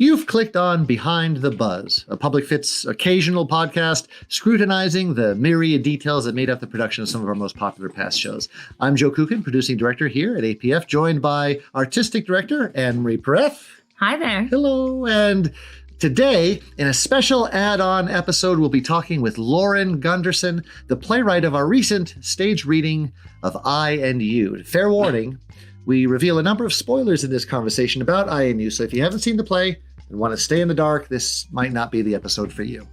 You've clicked on Behind the Buzz, a Public Fit's occasional podcast scrutinizing the myriad details that made up the production of some of our most popular past shows. I'm Joe Kucan, producing director here at APF, joined by artistic director Anne-Marie Pereth. Hi there. Hello. And today, in a special add-on episode, we'll be talking with Lauren Gunderson, the playwright of our recent stage reading of I and You. Fair warning, we reveal a number of spoilers in this conversation about I and You, so if you haven't seen the play and want to stay in the dark, this might not be the episode for you.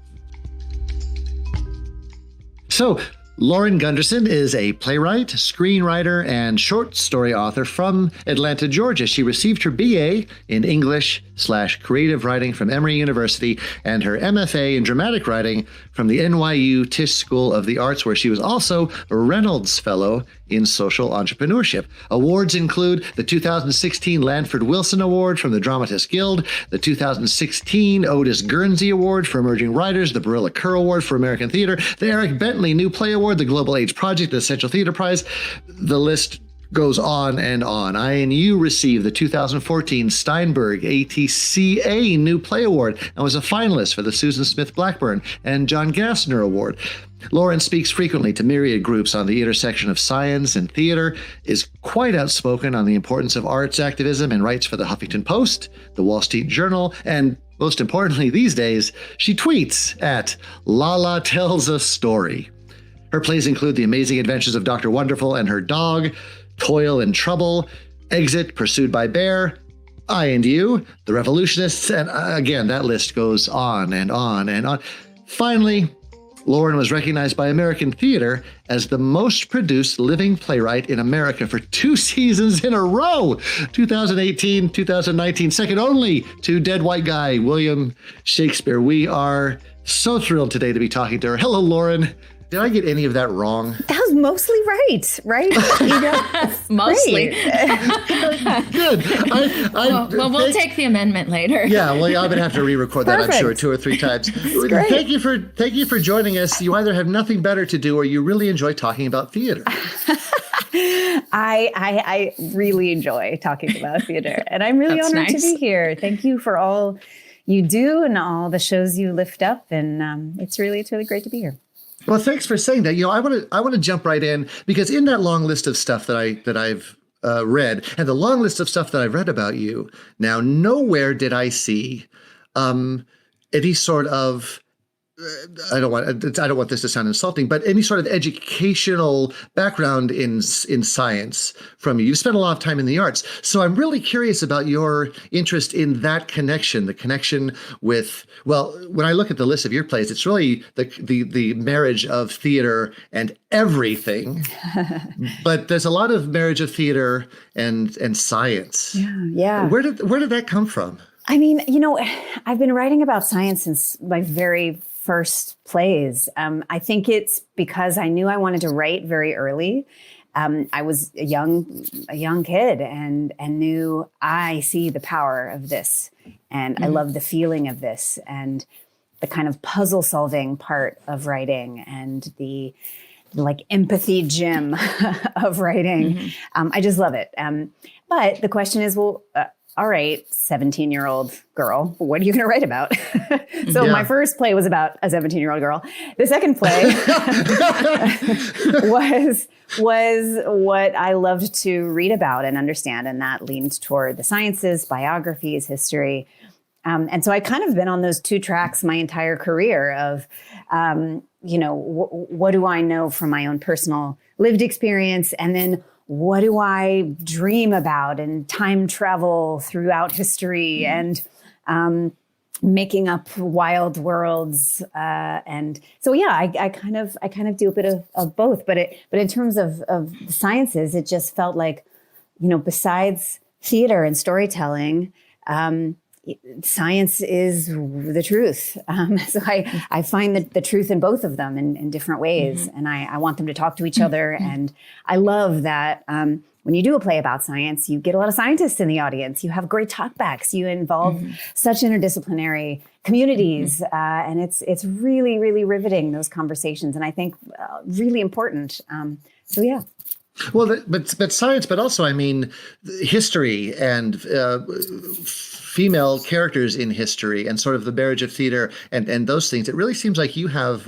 So, Lauren Gunderson is a playwright, screenwriter, and short story author from Atlanta, Georgia. She received her BA in English/creative writing from Emory University and her MFA in dramatic writing from the NYU Tisch School of the Arts, where she was also a Reynolds Fellow in social entrepreneurship. Awards include the 2016 Lanford Wilson Award from the Dramatists Guild, the 2016 Otis Guernsey Award for Emerging Writers, the Barilla Kerr Award for American Theater, the Eric Bentley New Play Award, the Global Age Project, the Essential Theater Prize. The list goes on and on. I and You received the 2014 Steinberg ATCA New Play Award and was a finalist for the Susan Smith Blackburn and John Gassner Award. Lauren speaks frequently to myriad groups on the intersection of science and theater, is quite outspoken on the importance of arts activism, and writes for the Huffington Post, the Wall Street Journal, and most importantly these days, she tweets at Lala Tells a Story. Her plays include The Amazing Adventures of Dr. Wonderful and Her Dog, Toil and Trouble, Exit, Pursued by Bear, I and You, The Revolutionists, and again, that list goes on and on and on. Finally, Lauren was recognized by American Theater as the most produced living playwright in America for 2 seasons in a row, 2018, 2019, second only to Dead White Guy, William Shakespeare. We are so thrilled today to be talking to her. Hello, Lauren. Did I get any of that wrong? That was mostly right? You know, mostly. Good. We'll take the amendment later. Yeah, well, I'm going to have to re-record that, Perfect. I'm sure, 2 or 3 times. Great. Thank you for joining us. You either have nothing better to do or you really enjoy talking about theater. I really enjoy talking about theater, and I'm really honored to be here. Thank you for all you do and all the shows you lift up, and it's really great to be here. Well, thanks for saying that. You know, I want to jump right in because in that long list of stuff that I've read, and the long list of stuff that I've read about you, now nowhere did I see any sort of I don't want this to sound insulting, but any sort of educational background in science from you. You've spent a lot of time in the arts. So I'm really curious about your interest in that connection, the connection with, well, when I look at the list of your plays, it's really the marriage of theater and everything. But there's a lot of marriage of theater and science. Yeah. Where did that come from? I mean, you know, I've been writing about science since my very first plays. I think it's because I knew I wanted to write very early. I was a young kid and knew I see the power of this, and I love the feeling of this and the kind of puzzle solving part of writing and the like empathy gym of writing. I just love it. But the question is, well, all right, 17-year-old girl, what are you going to write about? So my first play was about a 17-year-old girl. The second play was what I loved to read about and understand, and that leaned toward the sciences, biographies, history. And so I kind of been on those 2 tracks my entire career of, what do I know from my own personal lived experience, and then what do I dream about and time travel throughout history and making up wild worlds. And so, I kind of do a bit of both. But in terms of the sciences, it just felt like, besides theater and storytelling, science is the truth. So I find the truth in both of them in different ways. And I want them to talk to each other. And I love that when you do a play about science, you get a lot of scientists in the audience. You have great talkbacks. You involve such interdisciplinary communities. And it's really, really riveting, those conversations. And I think really important. So, yeah. Well, but science, but also, I mean, history and female characters in history and sort of the marriage of theater and those things. It really seems like you have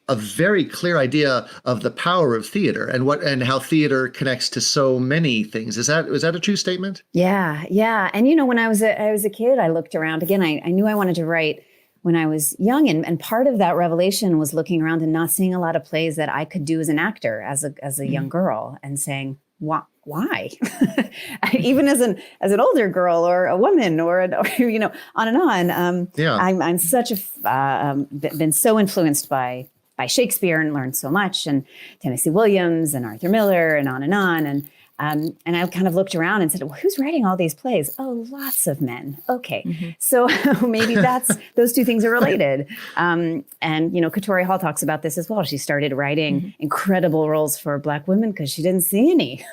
a very clear idea of the power of theater and how theater connects to so many things. Was that a true statement? Yeah. And when I was a kid, I looked around again. I knew I wanted to write when I was young, and part of that revelation was looking around and not seeing a lot of plays that I could do as an actor, as a young girl, and saying, why? Even as an older girl or a woman or on and on. I'm such been so influenced by Shakespeare and learned so much, and Tennessee Williams and Arthur Miller and on. And I kind of looked around and said, well, who's writing all these plays? Oh, lots of men. Okay. So maybe those two things are related. And, Katori Hall talks about this as well. She started writing incredible roles for Black women because she didn't see any.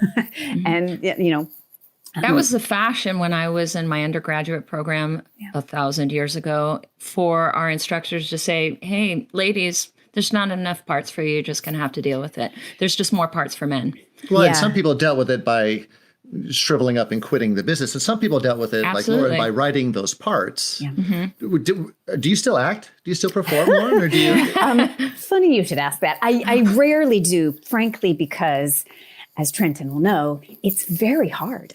And, that was the fashion when I was in my undergraduate program 1,000 years ago, for our instructors to say, hey, ladies, there's not enough parts for you. You're just going to have to deal with it. There's just more parts for men. Well, and some people dealt with it by shriveling up and quitting the business. And some people dealt with it, Absolutely. like Lauren, by writing those parts. Yeah. Do you still act? Do you still perform, Lauren? Or do you? Funny you should ask that. I rarely do, frankly, because, as Trenton will know, it's very hard.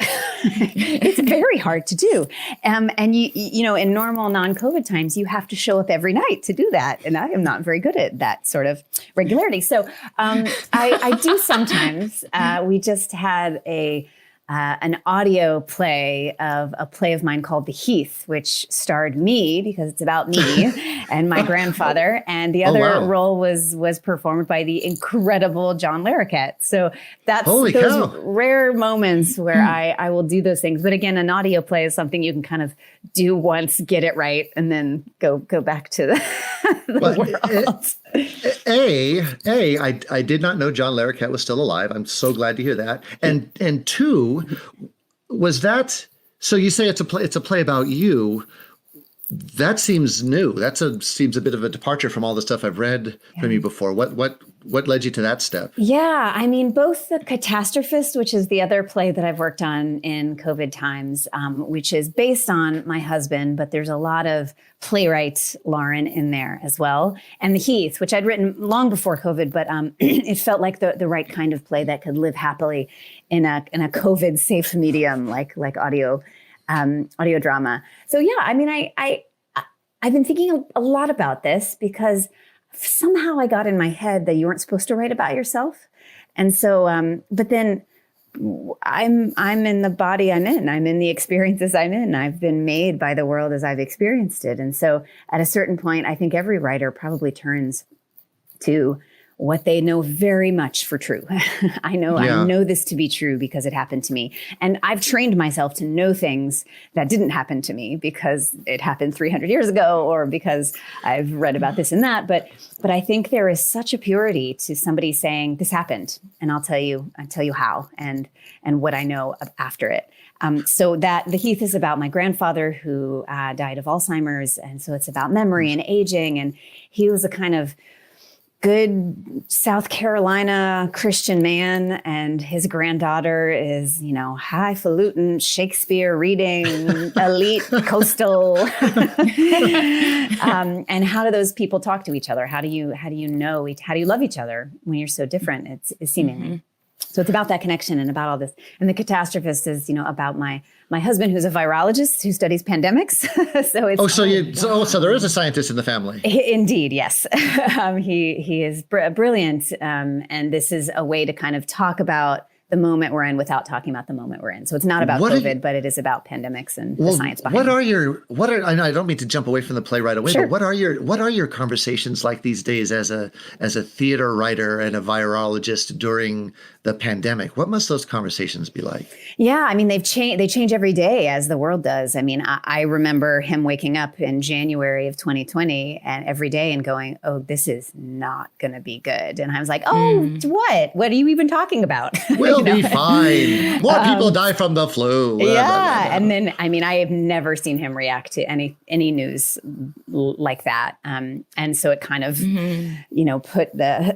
It's very hard to do. And in normal non-COVID times, you have to show up every night to do that. And I am not very good at that sort of regularity. So I do sometimes. We just had an audio play of a play of mine called The Heath, which starred me because it's about me and my grandfather. And the other role was performed by the incredible John Larroquette. So that's those rare moments where I will do those things. But again, an audio play is something you can kind of do once, get it right, and then go back to the world. I did not know John Larroquette was still alive. I'm so glad to hear that. And two, was that, so you say it's a play about you. That seems new. Seems a bit of a departure from all the stuff I've read from you before. What led you to that step? Yeah, I mean, both The Catastrophist, which is the other play that I've worked on in COVID times, which is based on my husband, but there's a lot of playwright Lauren in there as well. And The Heath, which I'd written long before COVID, but it felt like the right kind of play that could live happily in a COVID safe medium like audio drama. So yeah, I mean, I've been thinking a lot about this because somehow I got in my head that you weren't supposed to write about yourself. And so, but then I'm in the body I'm in. I'm in the experiences I'm in. I've been made by the world as I've experienced it. And so at a certain point, I think every writer probably turns to what they know very much for true. I know this to be true because it happened to me. And I've trained myself to know things that didn't happen to me because it happened 300 years ago or because I've read about this and that. But I think there is such a purity to somebody saying this happened and I'll tell you how and what I know after it. So that The Heath is about my grandfather who died of Alzheimer's. And so it's about memory and aging. And he was a kind of good South Carolina Christian man, and his granddaughter is, highfalutin Shakespeare reading, elite coastal. And how do those people talk to each other? How do you love each other when you're so different? It's seemingly. Mm-hmm. So it's about that connection and about all this. And The Catastrophist is, about my husband, who's a virologist who studies pandemics. So it's so there is a scientist in the family. Indeed, yes. He is brilliant, and this is a way to kind of talk about the moment we're in without talking about the moment we're in. So it's not about COVID, but it is about pandemics and the science behind it. I don't mean to jump away from the play right away, sure. But what are your conversations like these days as a theater writer and a virologist during the pandemic. What must those conversations be like? Yeah, I mean, they change every day as the world does. I mean, I remember him waking up in January of 2020 and every day and going, oh, this is not going to be good. And I was like, oh, what? What are you even talking about? We'll be fine. More people die from the flu. Yeah. And then, I mean, I have never seen him react to any news like that. And so it kind of, put the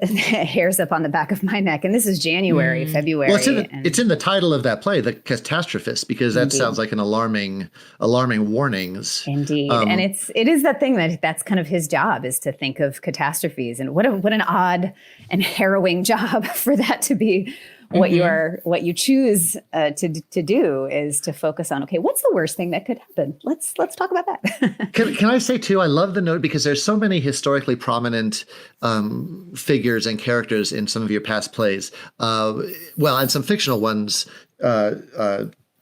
hairs up on the back of my neck. And this is January, February. Well, it's in the title of that play, The Catastrophist, because that sounds like an alarming warnings. Indeed. And it is that thing that's kind of his job, is to think of catastrophes. And what an odd and harrowing job for that to be what you choose to do, is to focus on, okay, what's the worst thing that could happen? Let's talk about that. Can I say too, I love the note, because there's so many historically prominent figures and characters in some of your past plays. And some fictional ones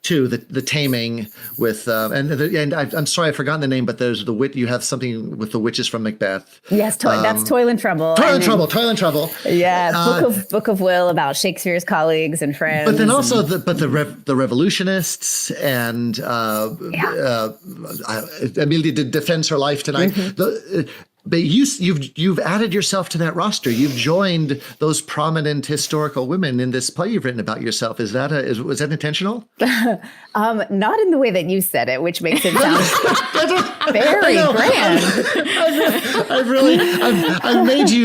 too. The Taming with I'm sorry, I've forgotten the name, but there's you have something with the witches from Macbeth. Yes, that's Toil and Trouble. Toil and Trouble. Yeah, Book of Will, about Shakespeare's colleagues and friends. But then also the revolutionists and Amelia defends her life tonight. But you've added yourself to that roster. You've joined those prominent historical women in this play you've written about yourself. Was that intentional? Not in the way that you said it, which makes it sound very grand.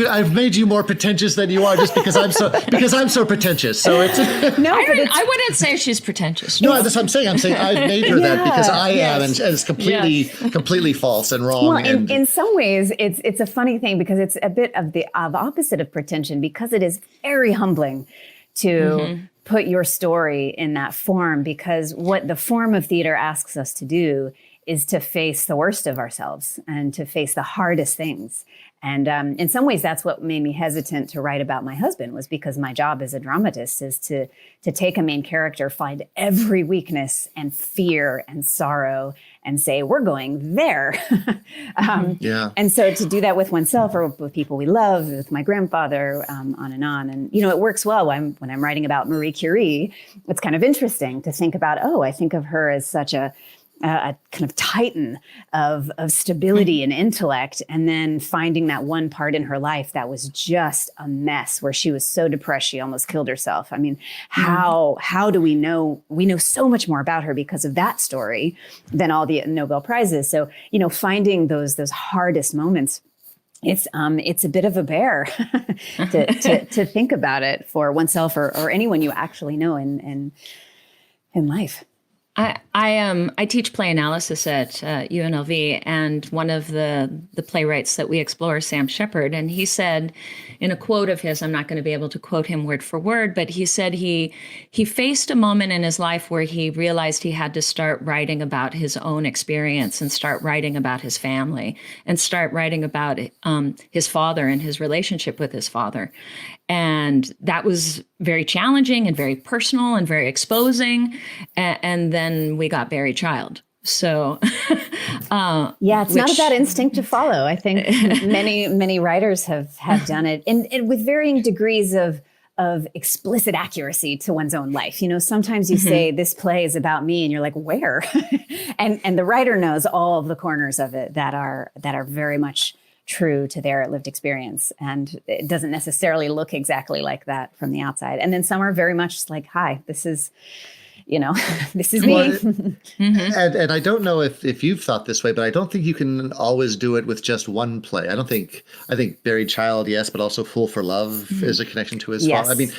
I've made you more pretentious than you are, just because I'm so pretentious. So it's I wouldn't say she's pretentious. No, that's what I'm saying. I've made her that because I am, and it's completely false and wrong. Well, in some ways, it's a funny thing, because it's a bit of the opposite of pretension, because it is very humbling to put your story in that form, because what the form of theater asks us to do is to face the worst of ourselves and to face the hardest things. And in some ways, that's what made me hesitant to write about my husband, was because my job as a dramatist is to take a main character, find every weakness and fear and sorrow, and say, we're going there. And so to do that with oneself or with people we love, with my grandfather, on and on. And, it works well when I'm writing about Marie Curie. It's kind of interesting to think about, I think of her as such a kind of titan of stability and intellect, and then finding that one part in her life that was just a mess, where she was so depressed she almost killed herself. I mean, how do we know so much more about her because of that story than all the Nobel Prizes? So, finding those hardest moments, it's a bit of a bear to think about it for oneself or anyone you actually know in life. I teach play analysis at UNLV, and one of the playwrights that we explore is Sam Shepard, and he said in a quote of his, I'm not going to be able to quote him word for word, but he said he faced a moment in his life where he realized he had to start writing about his own experience and start writing about his family and start writing about his father and his relationship with his father. And that was very challenging and very personal and very exposing. And then we got Buried Child. So, it's not a bad instinct to follow. I think many writers have done it, and with varying degrees of explicit accuracy to one's own life. Sometimes you say this play is about me, and you're like, where? and the writer knows all of the corners of it that are very much true to their lived experience. And it doesn't necessarily look exactly like that from the outside. And then some are very much like, hi, this is this is me. And I don't know if you've thought this way, but I don't think you can always do it with just one play. I think Buried Child, yes, but also Fool for Love is a connection to his father. I mean,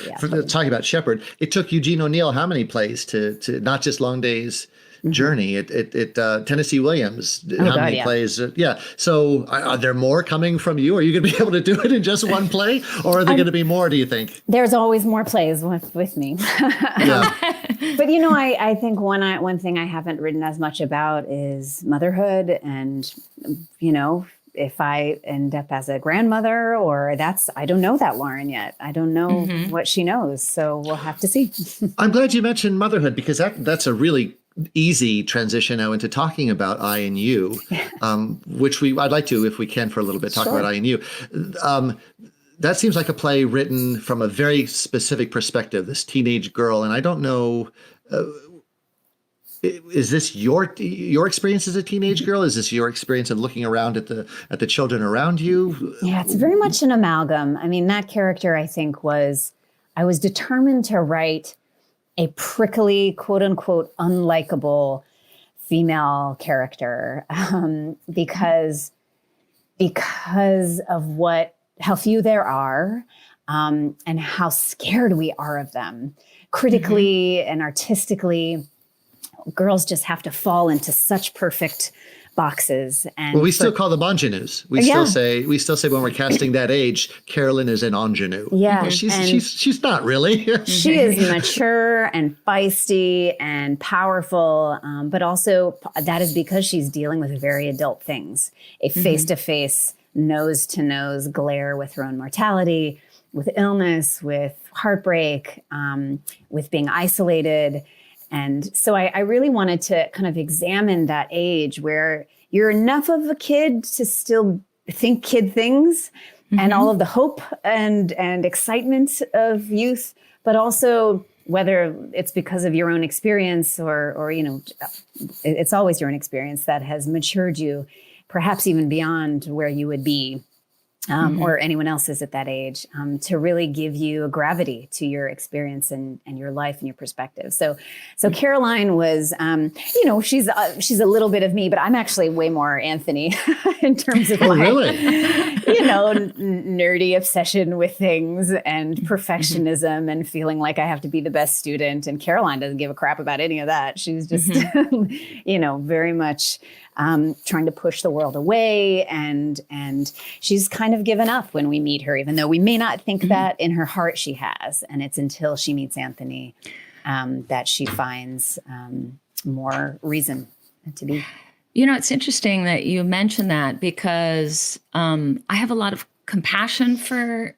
talking about Shepard, it took Eugene O'Neill how many plays to not just Long Day's Journey. Tennessee Williams, how many plays? So are there more coming from you? Are you going to be able to do it in just one play, or are there going to be more, do you think? There's always more plays with me. But I think one thing I haven't written as much about is motherhood, and if I end up as a grandmother, I don't know that Lauren yet. I don't know what she knows, so we'll have to see. I'm glad you mentioned motherhood, because that's a really easy transition now into talking about I and You, which I'd like to, if we can, for a little bit, talk about I and You. that seems like a play written from a very specific perspective, this teenage girl. And I don't know, is this your experience as a teenage girl? Is this your experience of looking around at the children around you? Yeah, it's very much an amalgam. I mean, that character, I think, I was determined to write a prickly, quote unquote, unlikable female character because of how few there are and how scared we are of them. Critically and artistically, girls just have to fall into such perfect boxes. And we still call them ingenues. We still say when we're casting that age, Carolyn is an ingenue. Yeah, she's not really. She is mature and feisty and powerful, but also that is because she's dealing with very adult things. A face-to-face, nose-to-nose glare with her own mortality, with illness, with heartbreak, with being isolated. And so I really wanted to kind of examine that age where you're enough of a kid to still think kid things and all of the hope and excitement of youth, but also whether it's because of your own experience or it's always your own experience that has matured you, perhaps even beyond where you would be. Or anyone else's at that age, to really give you a gravity to your experience and your life and your perspective. So Caroline was, she's a little bit of me, but I'm actually way more Anthony in terms of nerdy obsession with things and perfectionism and feeling like I have to be the best student. And Caroline doesn't give a crap about any of that. She's just, very much trying to push the world away. And she's kind of given up when we meet her, even though we may not think that in her heart she has. And it's until she meets Anthony that she finds more reason to be. It's interesting that you mentioned that because I have a lot of compassion for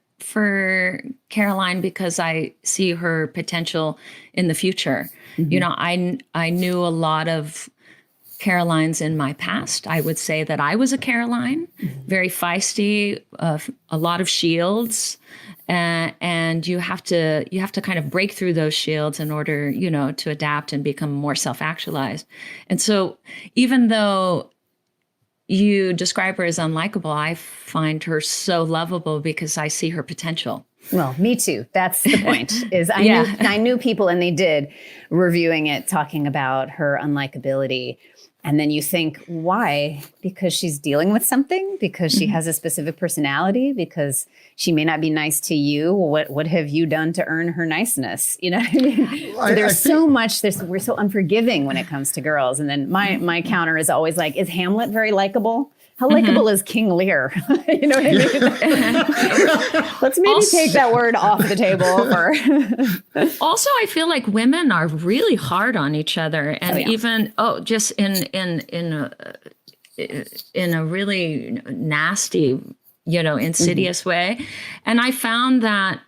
Caroline because I see her potential in the future. I knew a lot of Carolines in my past. I would say that I was a Caroline, very feisty, a lot of shields, and you have to kind of break through those shields in order, to adapt and become more self-actualized. And so, even though you describe her as unlikable, I find her so lovable because I see her potential. Well, me too. That's the point. I knew people, and they did, reviewing it, talking about her unlikability. And then you think, why? Because she's dealing with something? Because she has a specific personality? Because she may not be nice to you? What have you done to earn her niceness? You know what I mean? So there's so much. We're so unforgiving when it comes to girls. And then my counter is always like, is Hamlet very likable? How likable is King Lear? You know what I mean? Let's maybe take that word off the table. Also, I feel like women are really hard on each other, and just in a really nasty, insidious way. And I found that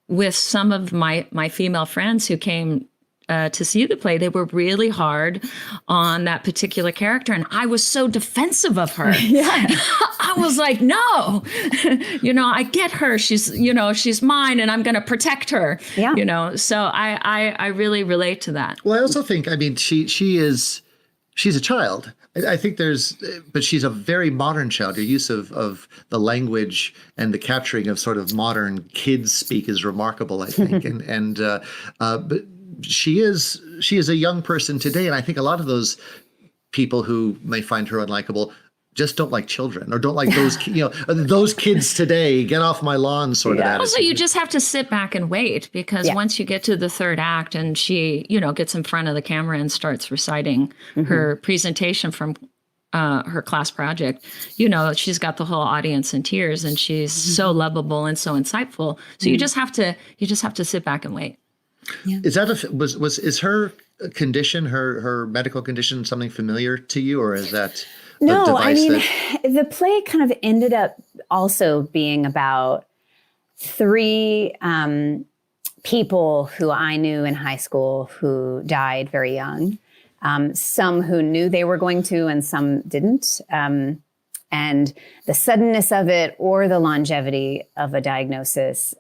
with some of my female friends who came to see the play, they were really hard on that particular character. And I was so defensive of her. Yeah. I was like, no, I get her. She's mine and I'm going to protect her. Yeah. So I really relate to that. Well, I also think, she's a child. I think but she's a very modern child. Your use of the language and the capturing of sort of modern kids speak is remarkable, I think. But she is a young person today, and I think a lot of those people who may find her unlikable just don't like children or don't like those those kids today, get off my lawn sort of attitude. Also, you just have to sit back and wait because once you get to the third act and she gets in front of the camera and starts reciting her presentation from her class project, she's got the whole audience in tears, and she's so lovable and so insightful. So you just have to sit back and wait. Yeah. Is that is her condition, her medical condition, something familiar to you, or is that no? I mean, the play kind of ended up also being about three people who I knew in high school who died very young. Some who knew they were going to, and some didn't. And the suddenness of it or the longevity of a diagnosis,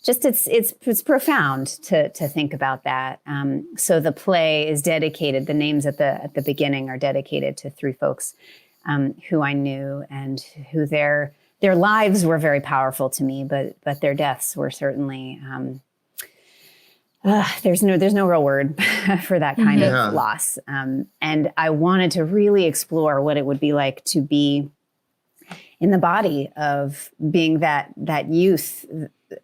it's profound to think about that. So the play is dedicated. The names at the beginning are dedicated to three folks who I knew and who their lives were very powerful to me, but their deaths were certainly. There's no real word for that kind of loss. And I wanted to really explore what it would be like to be in the body of being that youth,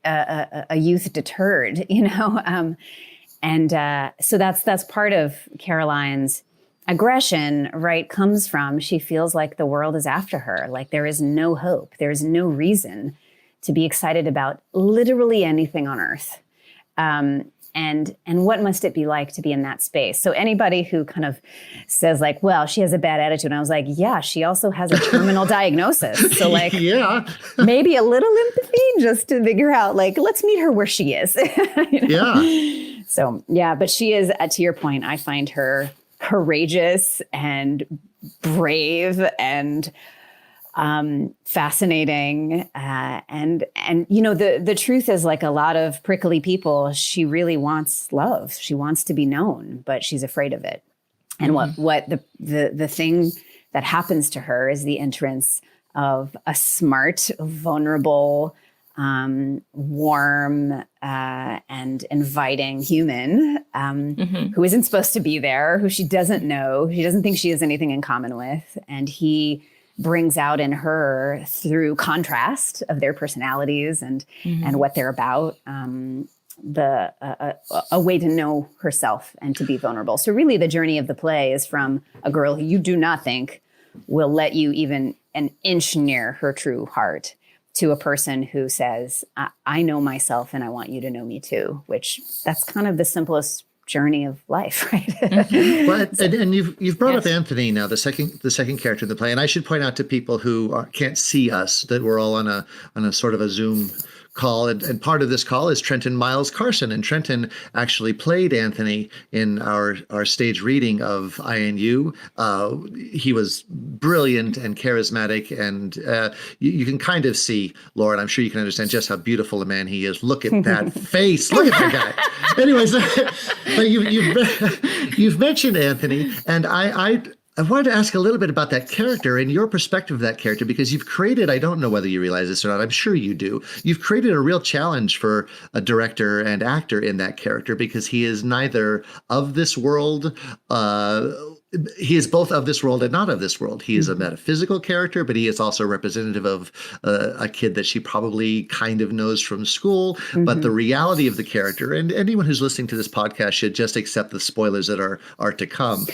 a youth deterred, so that's part of Caroline's aggression, right? Comes from, she feels like the world is after her. Like there is no hope. There's no reason to be excited about literally anything on earth. And what must it be like to be in that space? So anybody who kind of says like, well, she has a bad attitude. And I was like, yeah, she also has a terminal diagnosis. So like, maybe a little empathy just to figure out like, let's meet her where she is. Yeah. So yeah, but she is, to your point, I find her courageous and brave and fascinating. And the truth is, like a lot of prickly people, she really wants love. She wants to be known, but she's afraid of it. And what the thing that happens to her is the entrance of a smart, vulnerable, warm, and inviting human, who isn't supposed to be there, who she doesn't know, she doesn't think she has anything in common with. And he brings out in her, through contrast of their personalities and what they're about, a way to know herself and to be vulnerable. So really the journey of the play is from a girl who you do not think will let you even an inch near her true heart to a person who says, I know myself and I want you to know me too, which that's kind of the simplest journey of life, right? Well, and you've brought up Anthony now, the second character in the play, and I should point out to people who can't see us that we're all on a sort of a Zoom call, and part of this call is Trenton Miles Carson, and Trenton actually played Anthony in our stage reading of INU. He was brilliant and charismatic, and you can kind of see, Lauren, I'm sure you can understand just how beautiful a man he is. Look at that face. Look at that guy. Anyways, but you've mentioned Anthony, and I wanted to ask a little bit about that character and your perspective of that character, because you've created, I don't know whether you realize this or not, I'm sure you do, you've created a real challenge for a director and actor in that character, because he is neither of this world, he is both of this world and not of this world. He is a metaphysical character, but he is also representative of a kid that she probably kind of knows from school. But the reality of the character, and anyone who's listening to this podcast should just accept the spoilers that are to come.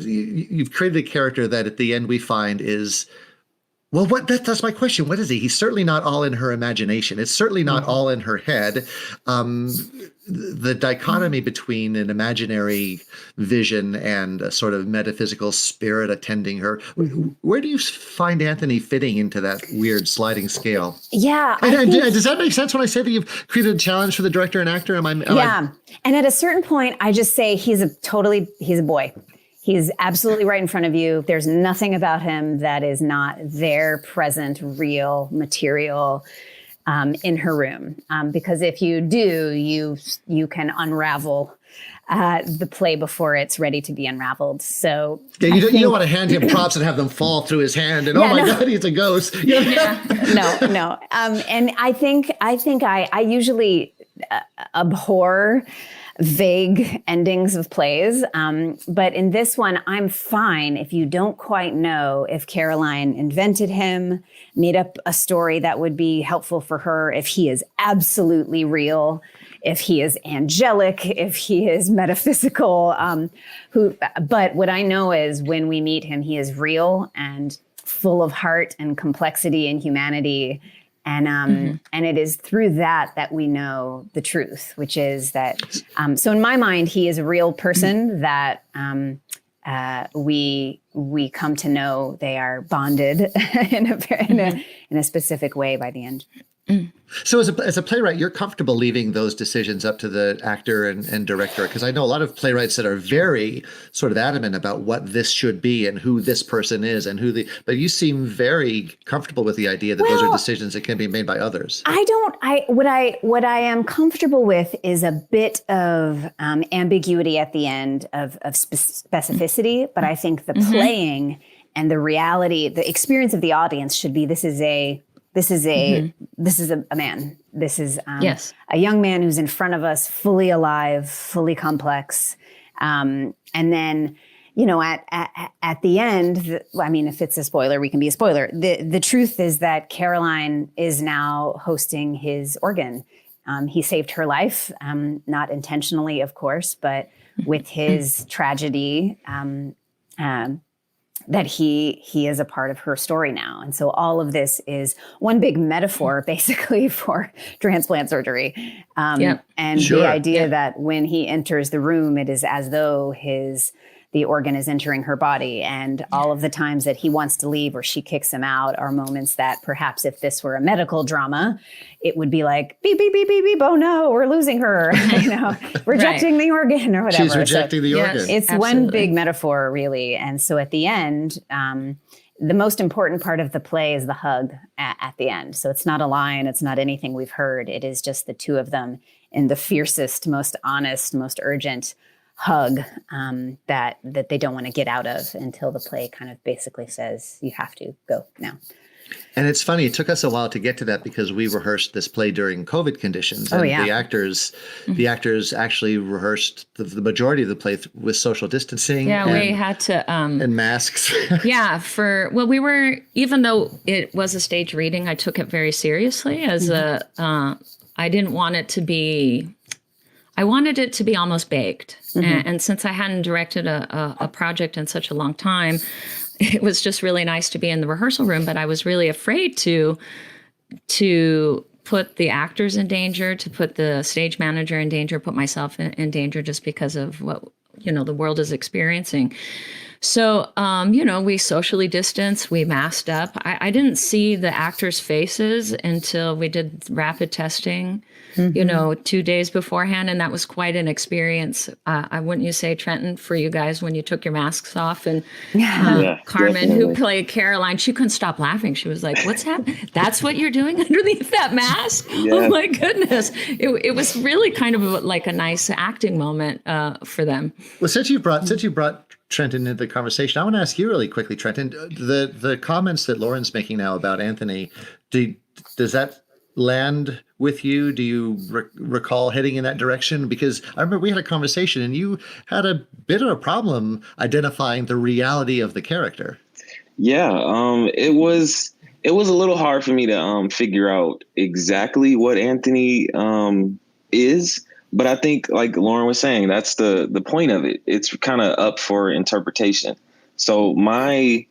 You've created a character that at the end we find is, well, that's my question. What is he? He's certainly not all in her imagination. It's certainly not all in her head. The dichotomy between an imaginary vision and a sort of metaphysical spirit attending her. Where do you find Anthony fitting into that weird sliding scale? Yeah. Does that make sense when I say that you've created a challenge for the director and actor? And at a certain point, I just say he's a boy. He's absolutely right in front of you. There's nothing about him that is not there, present, real, material, in her room. Because if you do, you can unravel the play before it's ready to be unraveled. So Yeah, you don't want to hand him props and have them fall through his hand and God, he's a ghost. No. And I think I usually abhor vague endings of plays. But in this one, I'm fine if you don't quite know if Caroline invented him, made up a story that would be helpful for her, if he is absolutely real, if he is angelic, if he is metaphysical. But what I know is when we meet him, he is real and full of heart and complexity and humanity. And it is through that we know the truth, which is that. So in my mind, he is a real person that we come to know. They are bonded in a specific way by the end. So as a playwright, you're comfortable leaving those decisions up to the actor and director? Because I know a lot of playwrights that are very sort of adamant about what this should be and who this person is and but you seem very comfortable with the idea that those are decisions that can be made by others. What I am comfortable with is a bit of ambiguity at the end of specificity, but I think the playing and the reality, the experience of the audience should be, this is a man. This is a young man who's in front of us, fully alive, fully complex. And then, at the end, if it's a spoiler, we can be a spoiler. The truth is that Caroline is now hosting his organ. He saved her life, not intentionally, of course, but with his tragedy, that he is a part of her story now. And so all of this is one big metaphor basically for transplant surgery. And the idea that when he enters the room, it is as though the organ is entering her body. And all of the times that he wants to leave or she kicks him out are moments that perhaps if this were a medical drama, it would be like, beep, beep, beep, beep, beep, oh no, we're losing her, rejecting the organ or whatever. She's rejecting the organ. It's one big metaphor, really. And so at the end, the most important part of the play is the hug at the end. So it's not a line, it's not anything we've heard. It is just the two of them in the fiercest, most honest, most urgent hug that they don't want to get out of until the play kind of basically says, you have to go now. And it's funny, it took us a while to get to that because we rehearsed this play during COVID conditions. And the actors actually rehearsed the majority of the play with social distancing. Yeah, we had to and masks. we were, even though it was a stage reading, I took it very seriously as I didn't want it to be, I wanted it to be almost baked. And since I hadn't directed a project in such a long time, it was just really nice to be in the rehearsal room, but I was really afraid to put the actors in danger, to put the stage manager in danger, put myself in danger just because of what, the world is experiencing. So, we socially distanced, we masked up. I didn't see the actors' faces until we did rapid testing, 2 days beforehand. And that was quite an experience. Wouldn't you say, Trenton, for you guys, when you took your masks off and Carmen, definitely, who played Caroline, she couldn't stop laughing. She was like, what's happening? That's what you're doing underneath that mask? Yeah. Oh my goodness. It was really kind of like a nice acting moment for them. Well, since you brought Trenton into the conversation, I want to ask you really quickly, Trenton, the comments that Lauren's making now about Anthony, does that land with you? Do you recall heading in that direction? Because I remember we had a conversation and you had a bit of a problem identifying the reality of the character. Yeah, it was a little hard for me to figure out exactly what Anthony is. But I think, like Lauren was saying, that's the point of it. It's kind of up for interpretation. So my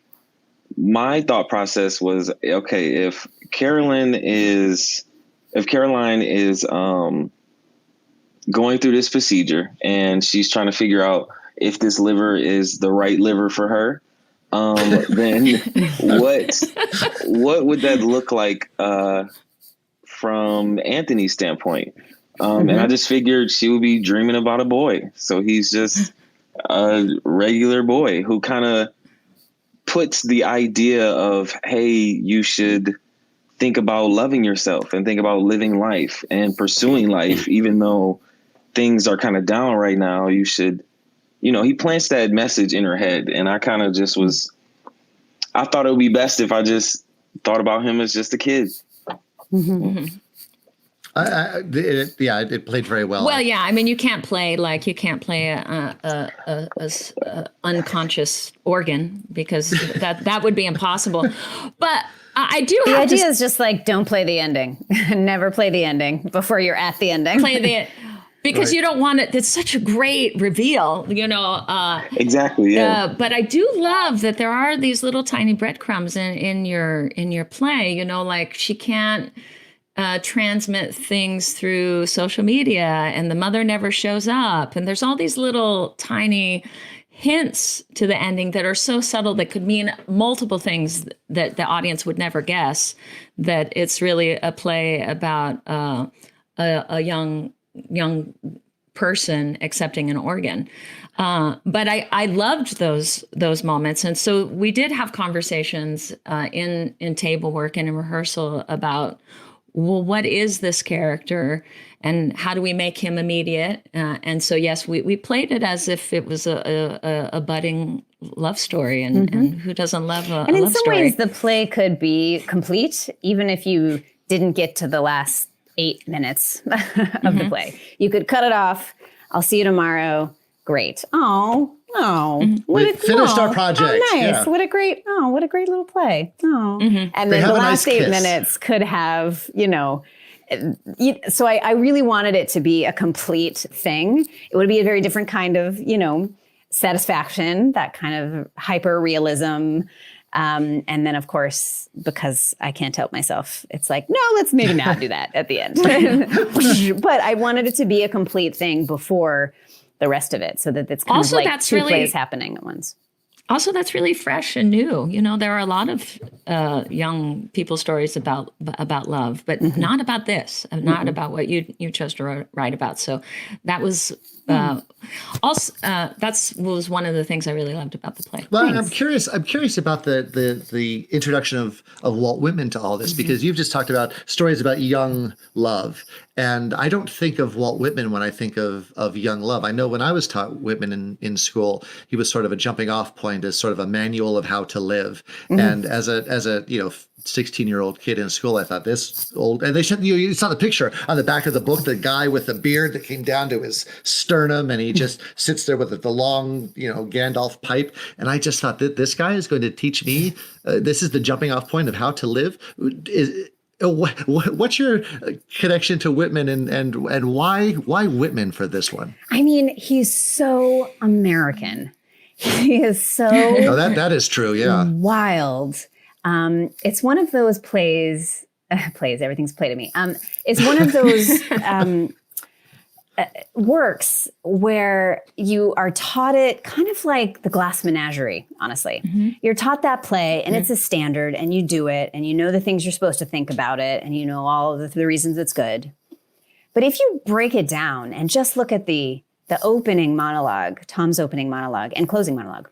thought process was, okay, if Caroline is going through this procedure and she's trying to figure out if this liver is the right liver for her, then what would that look like from Anthony's standpoint? And I just figured she would be dreaming about a boy. So he's just a regular boy who kind of puts the idea of, hey, you should think about loving yourself and think about living life and pursuing life, even though things are kind of down right now. You should, he plants that message in her head. And I kind of just I thought it would be best if I just thought about him as just a kid. It played very well. Well, yeah. I mean, you can't play a unconscious organ because that would be impossible. But I do. The idea is just like, don't play the ending. Never play the ending before you're at the ending. Because you don't want it. It's such a great reveal, Exactly. Yeah. But I do love that there are these little tiny breadcrumbs in your play. Like she can't transmit things through social media, and the mother never shows up, and there's all these little tiny hints to the ending that are so subtle that could mean multiple things that the audience would never guess, that it's really a play about a young person accepting an organ. But I loved those moments. And so we did have conversations in table work and in rehearsal about, well, what is this character and how do we make him immediate? And so, yes, we played it as if it was a budding love story. And who doesn't love a love story? And in some ways, the play could be complete, even if you didn't get to the last 8 minutes of the play. You could cut it off. I'll see you tomorrow. Great. We finished our project. Oh, nice. Yeah. What a great little play. And then the last 8 minutes could have, so I really wanted it to be a complete thing. It would be a very different kind of, satisfaction, that kind of hyper realism. And then, of course, because I can't help myself, it's like, no, let's maybe not do that at the end. But I wanted it to be a complete thing before the rest of it, so that it's kind of like two plays happening at once. Also, that's really fresh and new. There are a lot of young people's stories about love, but not about this, not about what you chose to write about. So that was also that was one of the things I really loved about the play. Well, I'm curious about the introduction of Walt Whitman to all this, because you've just talked about stories about young love. And I don't think of Walt Whitman when I think of young love. I know when I was taught Whitman in school, he was sort of a jumping off point as sort of a manual of how to live. And as a 16-year-old kid in school, I thought this old, and they showed you saw the picture on the back of the book, the guy with the beard that came down to his sternum, and he just sits there with the long, Gandalf pipe. And I just thought that this guy is going to teach me. This is the jumping off point of how to live. What's your connection to Whitman, and why Whitman for this one? I mean, he's so American. He is so that is true. Yeah, wild. It's one of those plays. Everything's play to me. It's one of those works where you are taught it kind of like the Glass Menagerie, honestly. You're taught that play, and it's a standard, and you do it, and you know the things you're supposed to think about it, and you know all of the reasons it's good. But if you break it down and just look at the opening monologue, Tom's opening monologue and closing monologue,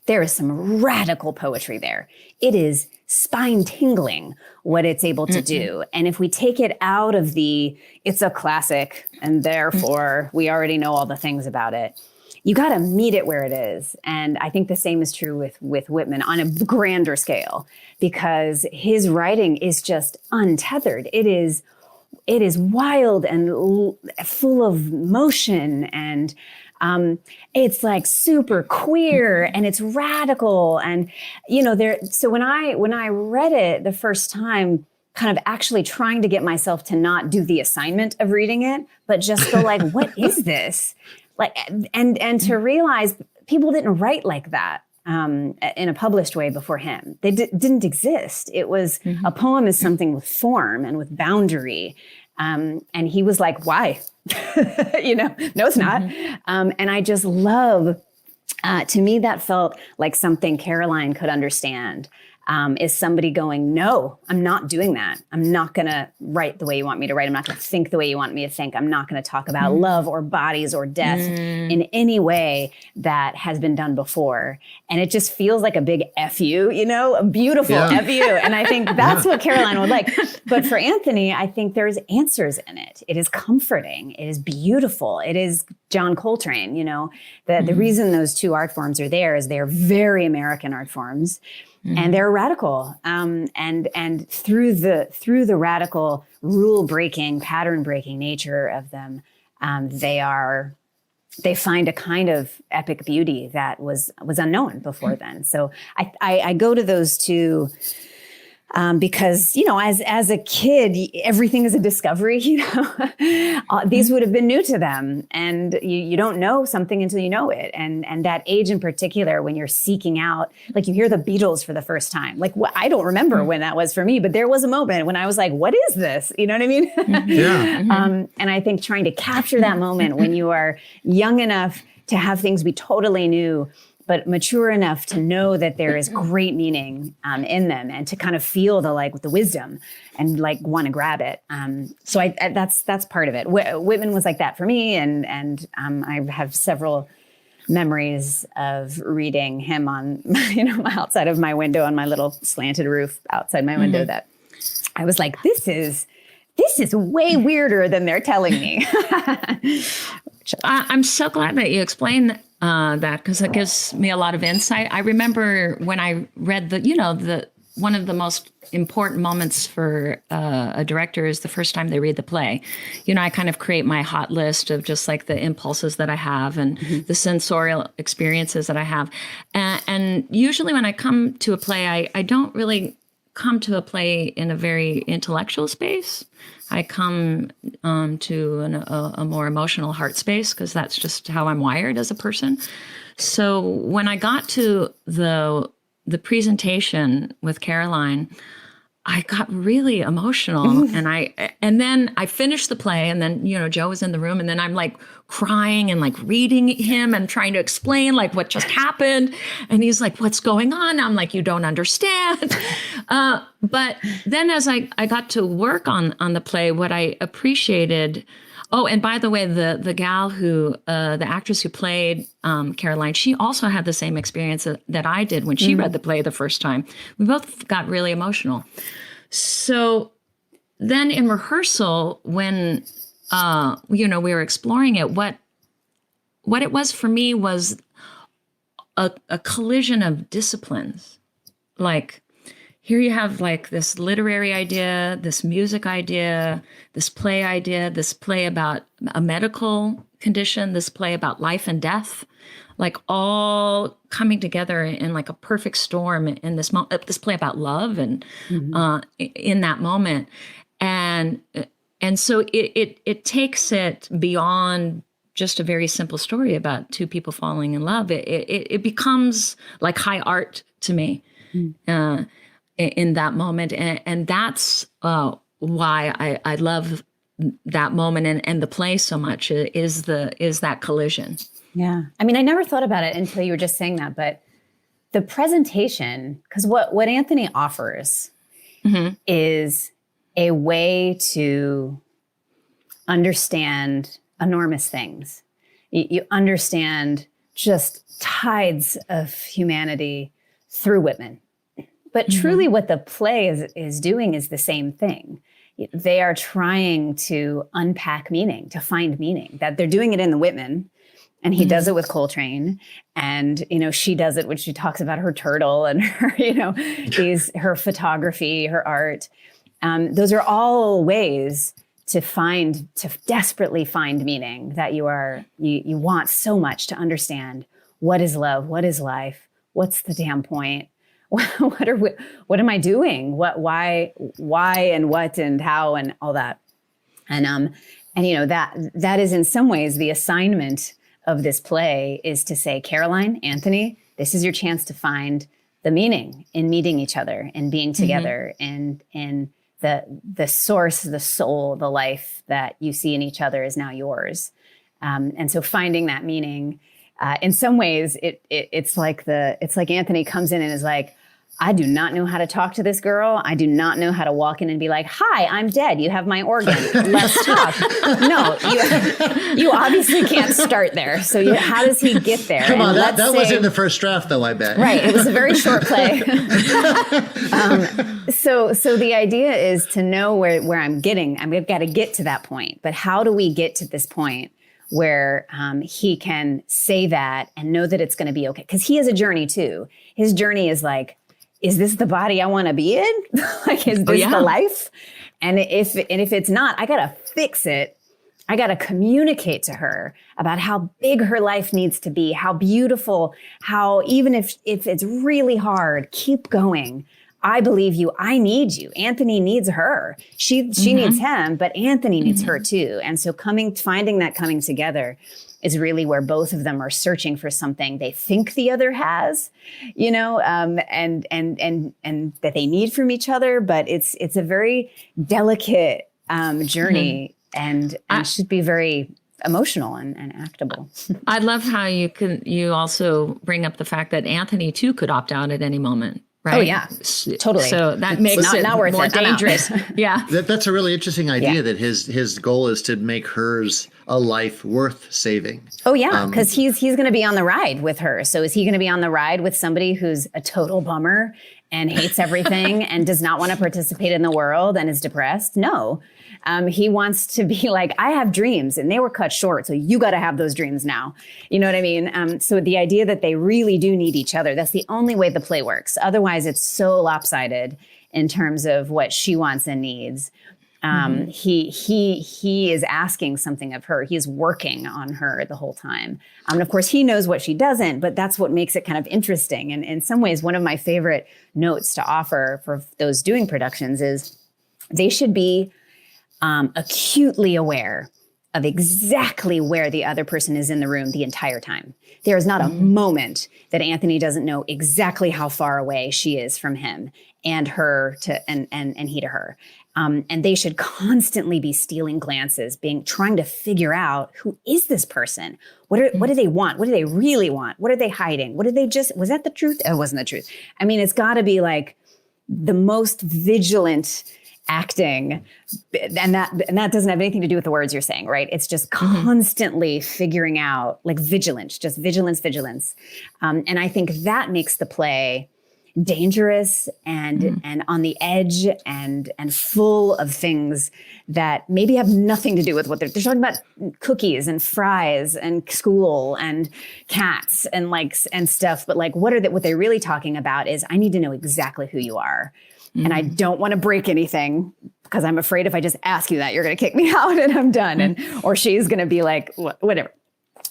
there is some radical poetry there. It is spine-tingling what it's able to do. And if we take it out of it's a classic, and therefore we already know all the things about it, you got to meet it where it is. And I think the same is true with Whitman on a grander scale, because his writing is just untethered. It is wild and full of motion, and it's like super queer, and it's radical. And, so when I read it the first time, kind of actually trying to get myself to not do the assignment of reading it, but just go like, what is this? Like, and to realize people didn't write like that in a published way before him. They didn't exist. It was a poem is something with form and with boundary. And he was like, why? No, it's not. And I just love, to me, that felt like something Caroline could understand. Is somebody going, no, I'm not doing that. I'm not going to write the way you want me to write. I'm not going to think the way you want me to think. I'm not going to talk about love or bodies or death in any way that has been done before. And it just feels like a big F you, a beautiful F you. And I think that's what Caroline would like. But for Anthony, I think there's answers in it. It is comforting. It is beautiful. It is John Coltrane, the reason those two art forms are there is they're very American art forms. And they're radical, and through the radical rule breaking, pattern breaking nature of them, they find a kind of epic beauty that was unknown before then. So I go to those two. Because, as a kid, everything is a discovery, these would have been new to them, and you don't know something until you know it. And that age in particular, when you're seeking out, like you hear the Beatles for the first time, like I don't remember when that was for me, but there was a moment when I was like, what is this? You know what I mean? Yeah. And I think trying to capture that moment when you are young enough to have things be totally new, but mature enough to know that there is great meaning in them, and to kind of feel the wisdom and want to grab it. So that's part of it. Whitman was like that for me, and I have several memories of reading him on outside of my window, on my little slanted roof outside my window, that I was like, this is way weirder than they're telling me. I'm so glad that you explained that, because it gives me a lot of insight. I remember when I read one of the most important moments for a director is the first time they read the play. I kind of create my hot list of just like the impulses that I have and the sensorial experiences that I have. And usually when I come to a play, I don't really come to a play in a very intellectual space. I come to a more emotional heart space, because that's just how I'm wired as a person. So when I got to the presentation with Caroline, I got really emotional, and then I finished the play, and then Joe was in the room, and then I'm like crying and like reading him and trying to explain like what just happened, and he's like, "What's going on?" I'm like, "You don't understand." But then as I got to work on the play, what I appreciated. Oh, and by the way, the gal who, the actress who played Caroline, she also had the same experience that I did when she read the play the first time. We both got really emotional. So then in rehearsal, when we were exploring it, what it was for me was a collision of disciplines. Like, here you have like this literary idea, this music idea, this play about a medical condition, this play about life and death, like all coming together in like a perfect storm in this play about love and in that moment. And so it takes it beyond just a very simple story about two people falling in love. It becomes like high art to me. In that moment. And that's why I love that moment and the play so much is that collision. Yeah. I mean, I never thought about it until you were just saying that, but the presentation, because what Anthony offers is a way to understand enormous things. You understand just tides of humanity through Whitman. But truly what the play is doing is the same thing. They are trying to unpack meaning, to find meaning. That they're doing it in the Whitman, and he does it with Coltrane. And, she does it when she talks about her turtle and her, her photography, her art. Those are all ways to desperately find meaning that you want so much to understand. What is love? What is life? What's the damn point? What am I doing? Why and what and how and all that. And that is in some ways the assignment of this play, is to say, Caroline, Anthony, this is your chance to find the meaning in meeting each other and being together and the source, the soul, the life that you see in each other is now yours. And so finding that meaning, in some ways it's like Anthony comes in and is like, I do not know how to talk to this girl. I do not know how to walk in and be like, "Hi, I'm dead. You have my organ. Let's talk." No, you obviously can't start there. So how does he get there? Come on, that wasn't the first draft, though, I bet. Right. It was a very short play. So the idea is to know where I'm getting. I've got to get to that point. But how do we get to this point where he can say that and know that it's going to be okay? Because he has a journey, too. His journey is like, is this the body I want to be in? Like, is this the life? And if it's not, I got to fix it. I got to communicate to her about how big her life needs to be, how beautiful, how even if it's really hard, keep going. I believe you. I need you. Anthony needs her. She needs him, but Anthony needs her too. And so finding that coming together is really where both of them are searching for something they think the other has, and that they need from each other. But it's a very delicate journey, and should be very emotional and actable. I love how you also bring up the fact that Anthony too could opt out at any moment. Right? Oh yeah, totally. So that makes it not worth more it. dangerous. Yeah. That's a really interesting idea that his goal is to make hers a life worth saving. Oh yeah, because he's going to be on the ride with her. So is he going to be on the ride with somebody who's a total bummer and hates everything and does not want to participate in the world and is depressed? No. He wants to be like, I have dreams and they were cut short. So you got to have those dreams now. You know what I mean? So the idea that they really do need each other, that's the only way the play works. Otherwise, it's so lopsided in terms of what she wants and needs. He is asking something of her. He's working on her the whole time. And of course, he knows what she doesn't, but that's what makes it kind of interesting. And in some ways, one of my favorite notes to offer for those doing productions is they should be acutely aware of exactly where the other person is in the room the entire time. There is not a moment that Anthony doesn't know exactly how far away she is from him and her to and he to her. And they should constantly be stealing glances, trying to figure out, who is this person? What do they want? What do they really want? What are they hiding? Was that the truth? It wasn't the truth. I mean, it's got to be like the most vigilant acting, and that doesn't have anything to do with the words you're saying, right? It's just constantly figuring out, like vigilance. And I think that makes the play dangerous and on the edge and full of things that maybe have nothing to do with what they're talking about. Cookies and fries and school and cats and stuff, but like what they're really talking about is, I need to know exactly who you are. And I don't want to break anything because I'm afraid if I just ask you that, you're going to kick me out and I'm done. Or she's going to be like, whatever.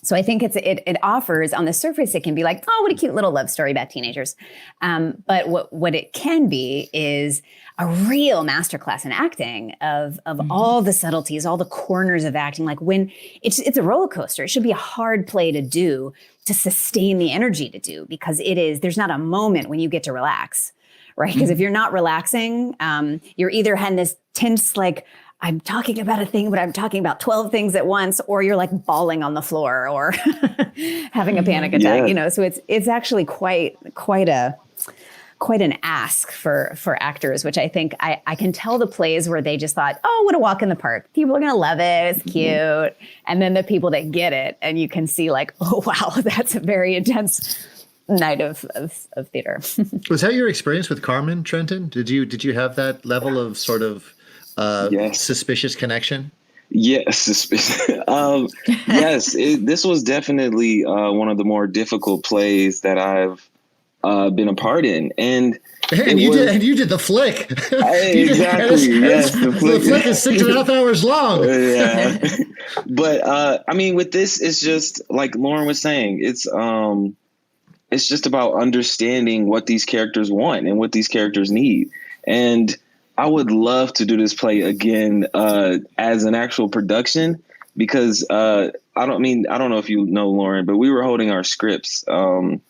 So I think it offers, on the surface, it can be like, oh, what a cute little love story about teenagers. But what it can be is a real masterclass in acting of all the subtleties, all the corners of acting. Like when it's a roller coaster, it should be a hard play to do, to sustain the energy to do, because there's not a moment when you get to relax. Right? Because if you're not relaxing, you're either in this tense, like, I'm talking about a thing, but I'm talking about 12 things at once, or you're like bawling on the floor or having a panic attack, so it's actually quite an ask for actors, which I think I can tell the plays where they just thought, oh, what a walk in the park. People are going to love it. It's cute. And then the people that get it, and you can see like, oh, wow, that's a very intense night of theater. Was that your experience with Carmen, Trenton? Did you have that level of sort of suspicious connection? Yes, suspicious. Yes, this was definitely one of the more difficult plays that I've been a part in, and you did the flick. Exactly. Yes, the flick is 6.5 hours long. Yeah, but I mean, with this, it's just like Lauren was saying. It's just about understanding what these characters want and what these characters need. And I would love to do this play again as an actual production, because I don't know if you know, Lauren, but we were holding our scripts on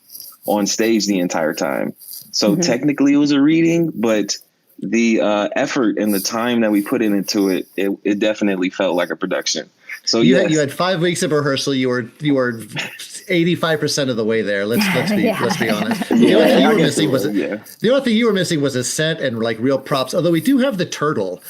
stage the entire time. So technically it was a reading, but the effort and the time that we put into it, it definitely felt like a production. So you had 5 weeks of rehearsal. You were 85% of the way there. Let's be honest. The only thing you were missing was a set and like real props. Although we do have the turtle.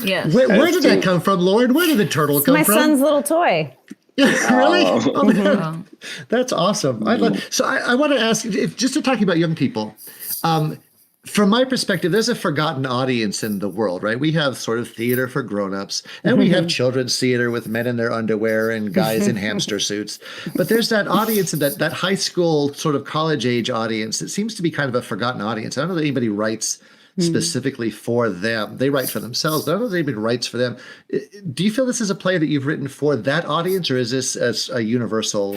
Yeah. Where did that come from, Lauren? Where did the turtle come from? My son's little toy. Really? Oh, that's awesome. I want to ask, just to talk about young people. From my perspective, there's a forgotten audience in the world, right? We have sort of theater for grownups, and we have children's theater with men in their underwear and guys in hamster suits. But there's that audience, that high school sort of college age audience that seems to be kind of a forgotten audience. I don't know that anybody writes specifically for them. They write for themselves, but I don't know that anybody writes for them. Do you feel this is a play that you've written for that audience, or is this a universal?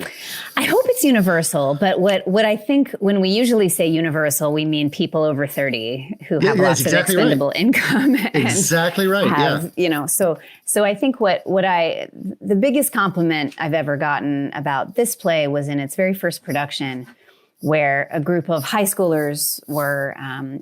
I hope it's universal, but what I think when we usually say universal, we mean people over 30 who have lots of expendable income. Exactly right. So I think the biggest compliment I've ever gotten about this play was in its very first production, where a group of high schoolers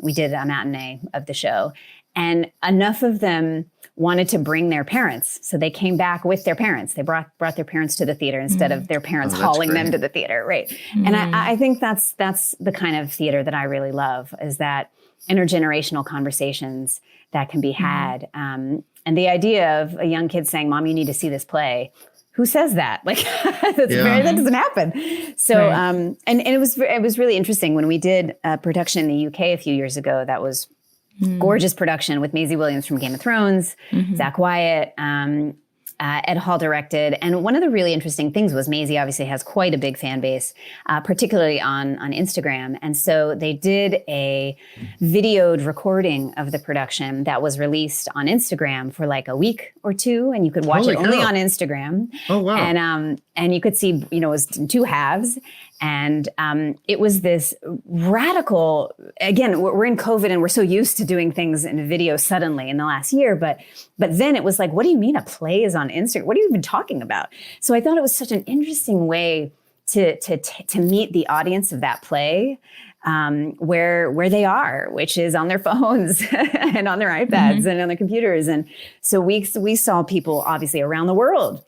we did a matinee of the show. And enough of them wanted to bring their parents. So they came back with their parents. They brought their parents to the theater instead of their parents hauling them to the theater. Right. And I think that's the kind of theater that I really love, is that intergenerational conversations that can be had. And the idea of a young kid saying, Mom, you need to see this play. Who says that? Like, that doesn't happen. So, and it was really interesting when we did a production in the UK a few years ago. That was gorgeous production with Maisie Williams from Game of Thrones, Zach Wyatt, Ed Hall directed. And one of the really interesting things was Maisie obviously has quite a big fan base, particularly on Instagram. And so they did a videoed recording of the production that was released on Instagram for like a week or two. And you could watch it only on Instagram. Oh, wow. And you could see, it was in two halves. And it was this radical, again, we're in COVID and we're so used to doing things in video suddenly in the last year. But then it was like, what do you mean a play is on Instagram? What are you even talking about? So I thought it was such an interesting way to meet the audience of that play, where they are, which is on their phones and on their iPads and on their computers. And so we saw people obviously around the world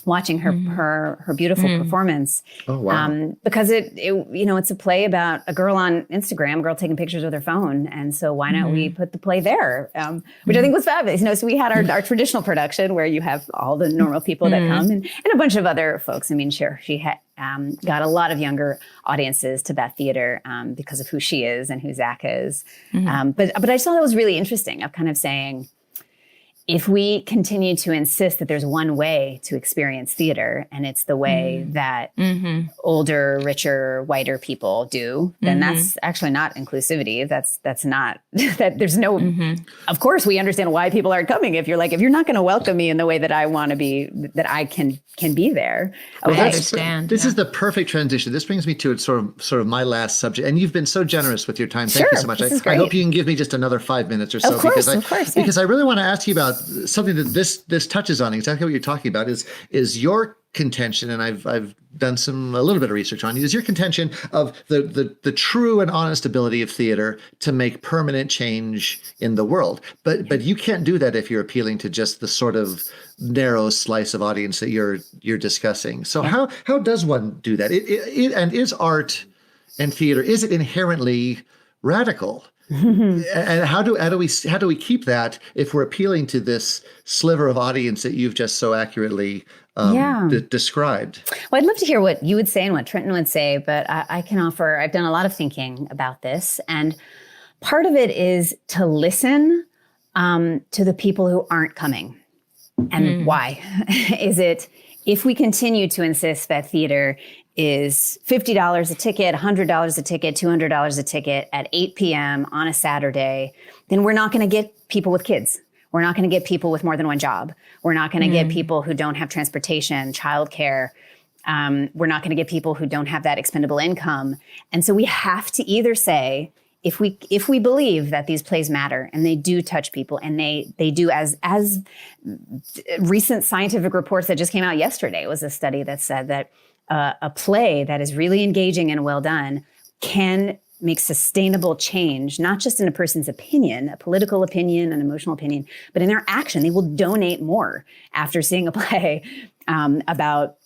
watching her beautiful performance. Oh, wow. Because it's a play about a girl on Instagram, a girl taking pictures with her phone. And so why not we put the play there, which I think was fabulous. So we had our traditional production where you have all the normal people that come and a bunch of other folks. I mean, sure, she had got a lot of younger audiences to that theater because of who she is and who Zach is. But I just thought that was really interesting, of kind of saying, if we continue to insist that there's one way to experience theater, and it's the way that older, richer, whiter people do, then that's actually not inclusivity. That's not that. There's no. Of course, we understand why people aren't coming. If you're not going to welcome me in the way that I want to be, that I can be there. Okay. Well, this is the perfect transition. This brings me to sort of my last subject, and you've been so generous with your time. Thank you so much. I hope you can give me just another 5 minutes or so, of course, because I really want to ask you about something that this touches on. Exactly what you're talking about is your contention, and I've done a little bit of research on you, is your contention of the true and honest ability of theater to make permanent change in the world. But you can't do that if you're appealing to just the sort of narrow slice of audience that you're discussing. So how does one do that? And is art and theater, is it inherently radical? And how do we keep that if we're appealing to this sliver of audience that you've just so accurately described? Well, I'd love to hear what you would say and what Trenton would say, but I can offer, I've done a lot of thinking about this. And part of it is to listen to the people who aren't coming. And why? Is it, if we continue to insist that theater is $50 a ticket, $100 a ticket, $200 a ticket at 8 p.m. on a Saturday, then we're not going to get people with kids. We're not going to get people with more than one job. We're not going to get people who don't have transportation, childcare. We're not going to get people who don't have that expendable income. And so we have to either say, if we believe that these plays matter and they do touch people, and they do, as recent scientific reports that just came out yesterday was a study that said that a play that is really engaging and well done can make sustainable change, not just in a person's opinion, a political opinion, an emotional opinion, but in their action. They will donate more after seeing a play about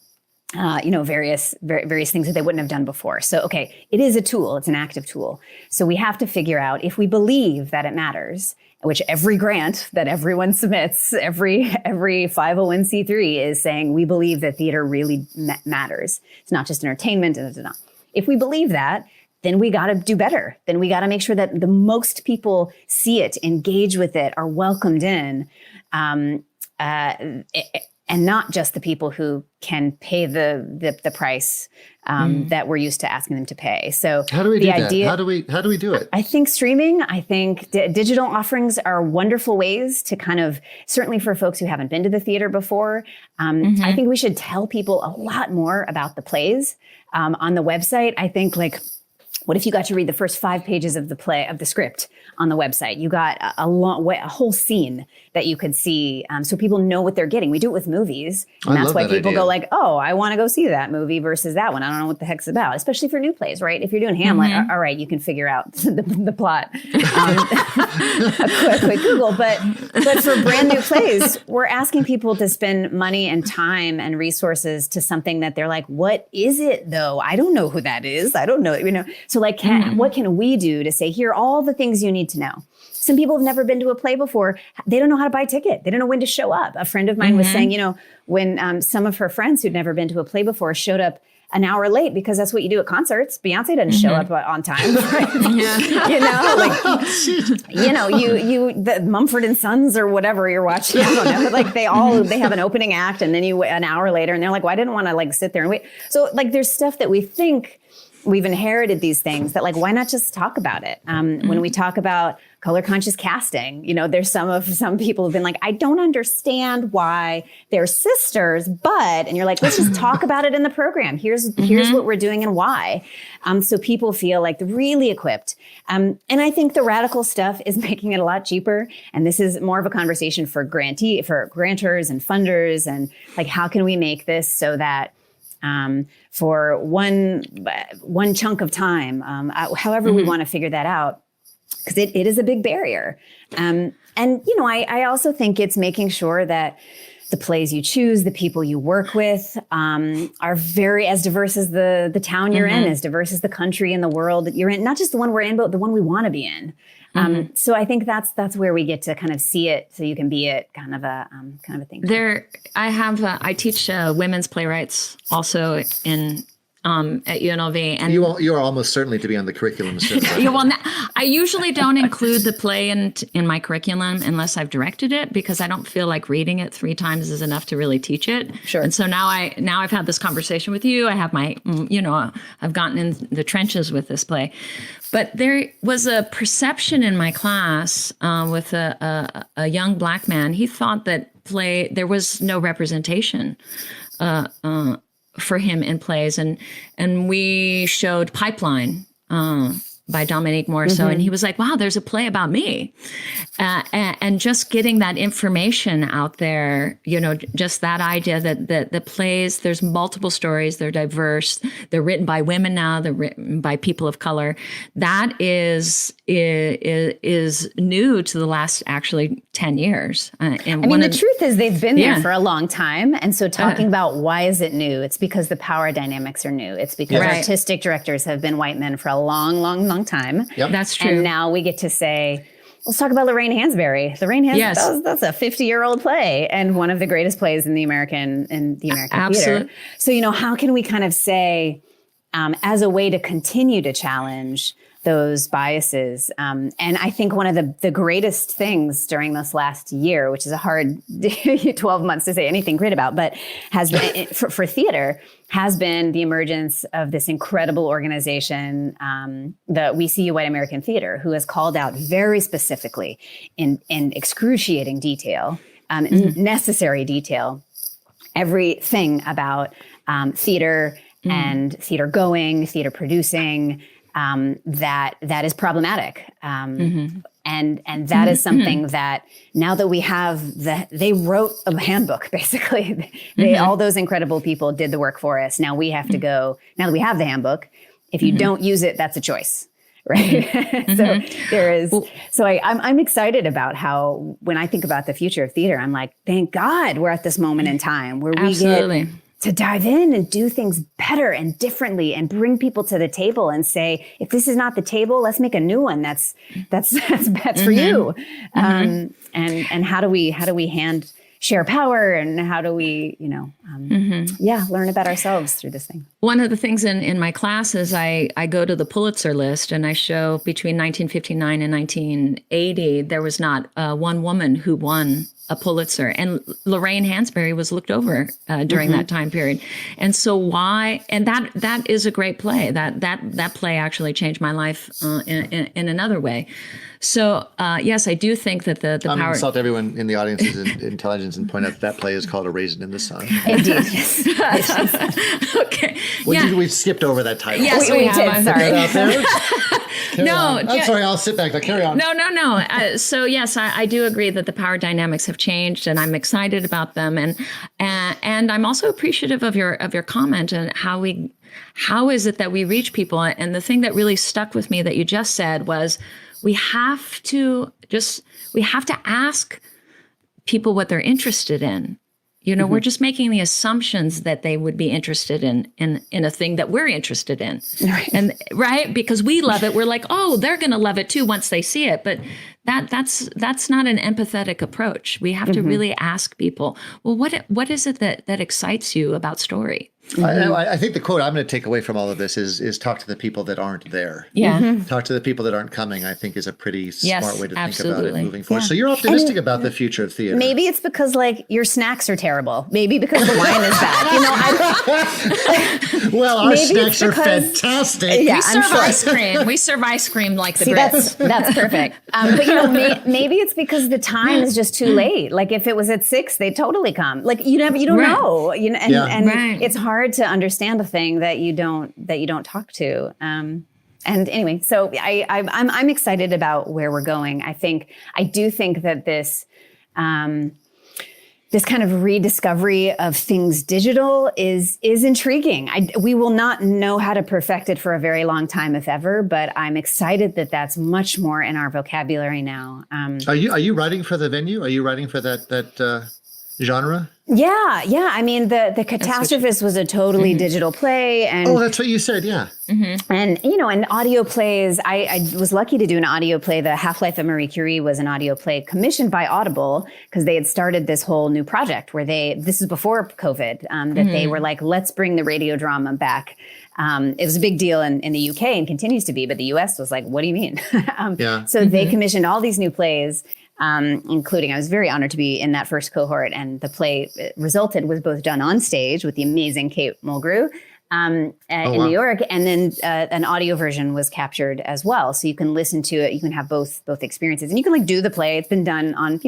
various things that they wouldn't have done before. So, okay, it is a tool. It's an active tool. So we have to figure out, if we believe that it matters, which every grant that everyone submits, every 501c3 is saying, we believe that theater really matters. It's not just entertainment. And it's not. If we believe that, then we got to do better. Then we got to make sure that the most people see it, engage with it, are welcomed in. And not just the people who can pay the price that we're used to asking them to pay. So how do we do that? How do we do it? I think streaming, digital offerings are wonderful ways to kind of, certainly for folks who haven't been to the theater before. I think we should tell people a lot more about the plays on the website. I think What if you got to read the first 5 pages of the script on the website? You got a whole scene that you could see, so people know what they're getting. We do it with movies, and that's why people go like, "Oh, I want to go see that movie versus that one. I don't know what the heck's about." Especially for new plays, right? If you're doing Hamlet, all right, you can figure out the plot. A quick Google, but for brand new plays, we're asking people to spend money and time and resources to something that they're like, "What is it though? I don't know who that is. I don't know." So like, what can we do to say, here are all the things you need to know? Some people have never been to a play before. They don't know how to buy a ticket. They don't know when to show up. A friend of mine was saying, when some of her friends who'd never been to a play before showed up an hour late, because that's what you do at concerts. Beyonce doesn't show up on time. Right? The Mumford and Sons or whatever you're watching. I don't know. Like they have an opening act, and then an hour later, and they're like, well, I didn't want to sit there and wait. So there's stuff that we think we've inherited these things that why not just talk about it? When we talk about color conscious casting, there's some people have been like, I don't understand why they're sisters, and you're like, let's just talk about it in the program. Here's what we're doing and why. So people feel like they're really equipped. And I think the radical stuff is making it a lot cheaper. And this is more of a conversation for grantors and funders, and how can we make this so that for one chunk of time, however we want to figure that out, because it is a big barrier. I also think it's making sure that the plays you choose, the people you work with, are very as diverse as the town you're in, as diverse as the country and the world that you're in. Not just the one we're in, but the one we want to be in. So I think that's where we get to kind of see it, so you can be it, kind of a thing. I teach women's playwrights also at UNLV, and you are almost certainly to be on the curriculum soon. I usually don't include the play in my curriculum unless I've directed it, because I don't feel like reading it 3 times is enough to really teach it. Sure. And so now I've had this conversation with you. I have I've gotten in the trenches with this play. But there was a perception in my class with a young Black man. He thought that there was no representation for him in plays, and we showed Pipeline by Dominique Morisseau, and he was like, wow, there's a play about me. And just getting that information out there, just that idea that the plays, there's multiple stories, they're diverse, they're written by women now, they're written by people of color. That is new to the last actually 10 years. The truth is they've been there for a long time. And so talking about why is it new? It's because the power dynamics are new. It's because artistic directors have been white men for a long, long, long time. Yep. That's true. And now we get to say, let's talk about Lorraine Hansberry. Lorraine Hansberry, that's a 50-year-old play and one of the greatest plays in the American theater. So, how can we kind of say, as a way to continue to challenge those biases. And I think one of the greatest things during this last year, which is a hard 12 months to say anything great about, but has been for theater, has been the emergence of this incredible organization, the We See You White American Theater, who has called out very specifically in excruciating detail, necessary detail, everything about theater and theater going, theater producing, that is problematic. And that is something that now that we have they wrote a handbook, basically. All those incredible people did the work for us. Now we have to go, now that we have the handbook, if you don't use it, that's a choice. Right. So there is, I'm excited about how, when I think about the future of theater, I'm like, thank God we're at this moment in time where we get to dive in and do things better and differently and bring people to the table and say, if this is not the table, let's make a new one. That's for you. And how do we share power, and how do we, learn about ourselves through this thing. One of the things in my classes, I go to the Pulitzer list and I show between 1959 and 1980, there was not one woman who won a Pulitzer, and Lorraine Hansberry was looked over during that time period. And so and that is a great play. That play actually changed my life in another way. So yes, I do think that the I'm going power. to insult everyone in the audience's intelligence and point out that play is called A Raisin in the Sun. Indeed, yes. Okay. We've skipped over that title. Yes, we have. did. I'm Sorry. Out there. No, I'm sorry. I'll sit back. Carry on. No. So yes, I do agree that the power dynamics have changed, and I'm excited about them, and I'm also appreciative of your comment and how is it that we reach people. And the thing that really stuck with me that you just said was we have to ask people what they're interested in. We're just making the assumptions that they would be interested in a thing that we're interested in. Right. And right, because we love it, we're like, oh, they're going to love it too once they see it. But that's not an empathetic approach. We have to really ask people, well, what is it that excites you about story? I think the quote I'm going to take away from all of this is talk to the people that aren't there. Yeah. Talk to the people that aren't coming, I think, is a pretty smart way to think about it moving forward. Yeah. So you're optimistic about the future of theater. Maybe it's because your snacks are terrible. Maybe because the wine is bad. Well, our snacks are fantastic. Yeah, we serve ice cream. We serve ice cream like the Brits. That's perfect. But maybe it's because the time is just too late. Like if it was at 6, they'd totally come. Like you don't know. And it's hard to understand a thing that you don't talk to. And anyway, so I'm excited about where we're going. I do think that this kind of rediscovery of things digital is intriguing. We will not know how to perfect it for a very long time, if ever, but I'm excited that that's much more in our vocabulary now. Are you writing for the venue? Are you writing for that genre? Yeah. I mean, the Catastrophist was a totally digital play, and that's what you said. Yeah. Mm-hmm. And audio plays. I was lucky to do an audio play. The Half-Life of Marie Curie was an audio play commissioned by Audible because they had started this whole new project where this is before COVID, that they were like, let's bring the radio drama back. It was a big deal in the UK and continues to be, but the US was like, what do you mean? So they commissioned all these new plays. Including, I was very honored to be in that first cohort, and the play was both done on stage with the amazing Kate Mulgrew in New York, and then an audio version was captured as well. So you can listen to it, you can have both experiences, and you can do the play. It's been done on,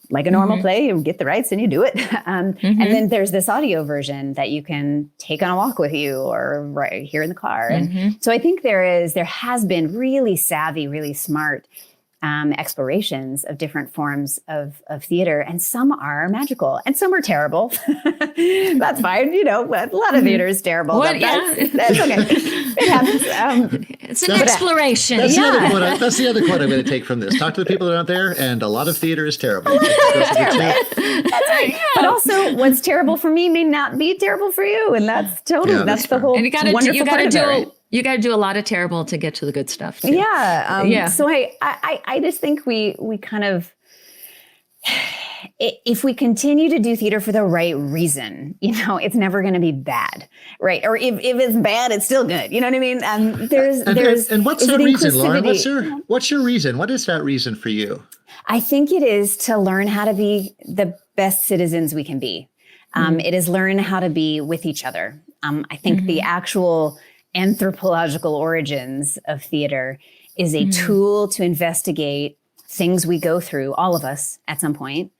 like a normal play. You get the rights and you do it. And then there's this audio version that you can take on a walk with you or right here in the car. And so I think there has been really savvy, really smart explorations of different forms of theater, and some are magical and some are terrible. That's fine. A lot of theater is terrible. That's okay. It happens. It's an exploration. That's the other quote I'm going to take from this. Talk to the people that aren't there, and a lot of theater is terrible. That's right. But also, what's terrible for me may not be terrible for you, and that's totally that's the whole. And you got to do a lot of terrible to get to the good stuff too. Yeah. So I just think we kind of, if we continue to do theater for the right reason, it's never going to be bad, right? Or if it's bad, it's still good. You know what I mean? And what's the reason, Lauren? What's your reason? What is that reason for you? I think it is to learn how to be the best citizens we can be. It is learn how to be with each other. I think the actual anthropological origins of theater is a tool to investigate things we go through, all of us at some point,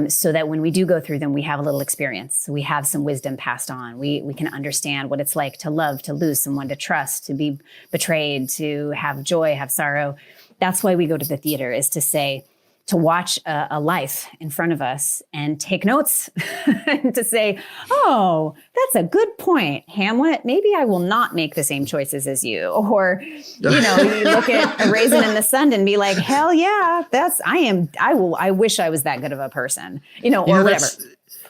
so that when we do go through them, we have a little experience. We have some wisdom passed on. We can understand what it's like to love, to lose someone, to trust, to be betrayed, to have joy, have sorrow. That's why we go to the theater, is to watch a life in front of us and take notes and to say, oh, that's a good point, Hamlet. Maybe I will not make the same choices as you. Or, you look at A Raisin in the Sun and be like, hell yeah, I wish I was that good of a person, or whatever.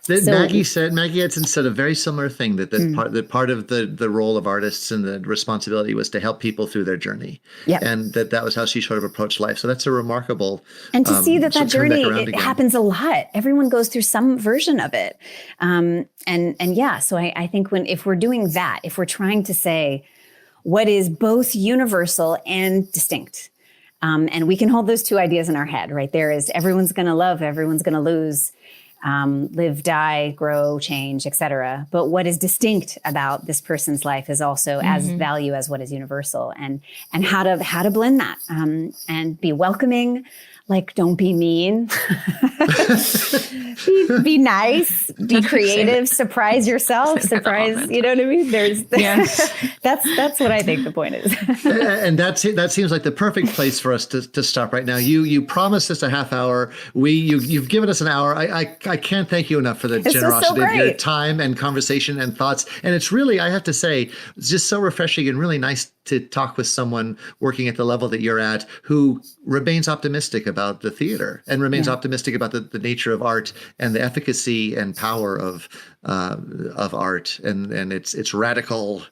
Maggie Edson said a very similar thing, that part of the role of artists and the responsibility was to help people through their journey. Yep. And that was how she sort of approached life. So that's a remarkable. And to see that journey, it happens a lot. Everyone goes through some version of it. So I think if we're doing that, if we're trying to say what is both universal and distinct, and we can hold those two ideas in our head, right? There is everyone's going to love, everyone's going to lose. live, die, grow, change, etc. But what is distinct about this person's life is also as value as what is universal, and how to blend that and be welcoming. Like, don't be mean, be nice, be creative, surprise yourself, surprise, you know what I mean? That's what I think the point is. And that seems like the perfect place for us to stop right now. You promised us a half hour. You've given us an hour. I can't thank you enough for the generosity of your time and conversation and thoughts. And it's really, I have to say, it's just so refreshing and really nice to talk with someone working at the level that you're at, who remains optimistic about the theater and remains optimistic about the nature of art and the efficacy and power of art and its radical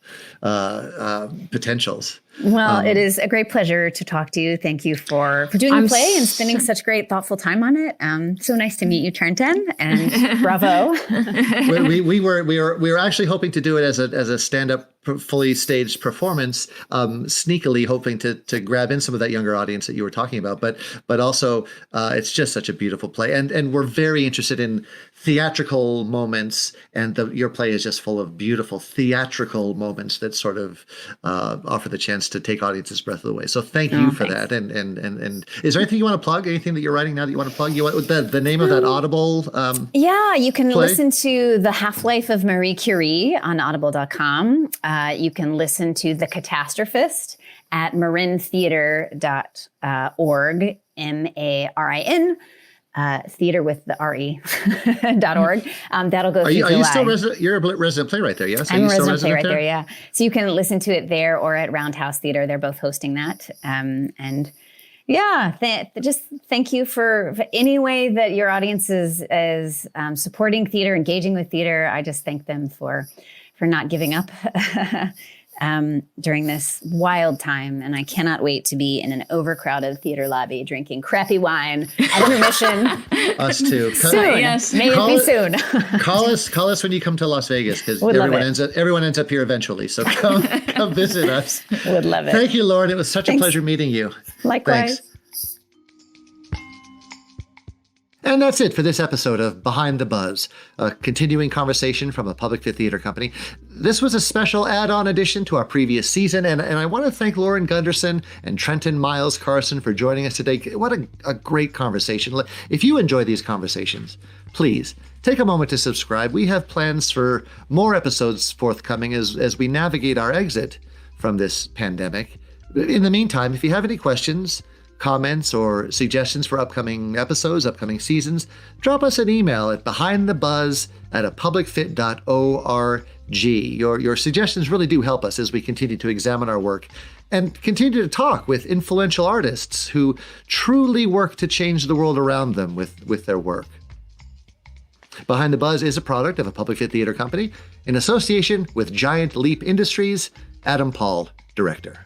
potentials. Well, it is a great pleasure to talk to you. Thank you for doing the play and spending such great, thoughtful time on it. So nice to meet you, Trenton, and bravo. we were actually hoping to do it as a stand-up, fully staged performance, sneakily hoping to grab in some of that younger audience that you were talking about. But also, it's just such a beautiful play, and we're very interested in theatrical moments, and your play is just full of beautiful theatrical moments that sort of offer the chance to take audiences' breath away. So thank you for that. And is there anything you want to plug? Anything that you're writing now that you want to plug? You want the name of that Audible? You can play? Listen to The Half-Life of Marie Curie on audible.com. You can listen to The Catastrophist at marintheater.org, MARIN. Theater with the RE.org. That'll go through July. Are you still resident? You're a resident playwright there, yes? I'm a resident playwright there, yeah. So you can listen to it there or at Roundhouse Theater. They're both hosting that. Just thank you for any way that your audience is supporting theater, engaging with theater. I just thank them for not giving up during this wild time. And I cannot wait to be in an overcrowded theater lobby drinking crappy wine at intermission. Us too. Soon. Yes. May it be soon. Call us when you come to Las Vegas, because everyone ends up here eventually. So come visit us. Would love it. Thank you, Lauren. It was such a pleasure meeting you. Likewise. Thanks. And that's it for this episode of Behind the Buzz, a continuing conversation from a public theater company. This was a special add-on addition to our previous season, and I want to thank Lauren Gunderson and Trenton Miles Carson for joining us today. What a great conversation. If you enjoy these conversations, please take a moment to subscribe. We have plans for more episodes forthcoming as we navigate our exit from this pandemic. In the meantime, if you have any questions, comments, or suggestions for upcoming episodes, upcoming seasons, drop us an email at behindthebuzz@publicfit.org. Your suggestions really do help us as we continue to examine our work and continue to talk with influential artists who truly work to change the world around them with their work. Behind the Buzz is a product of a Public Fit Theater company in association with Giant Leap Industries. Adam Paul, director.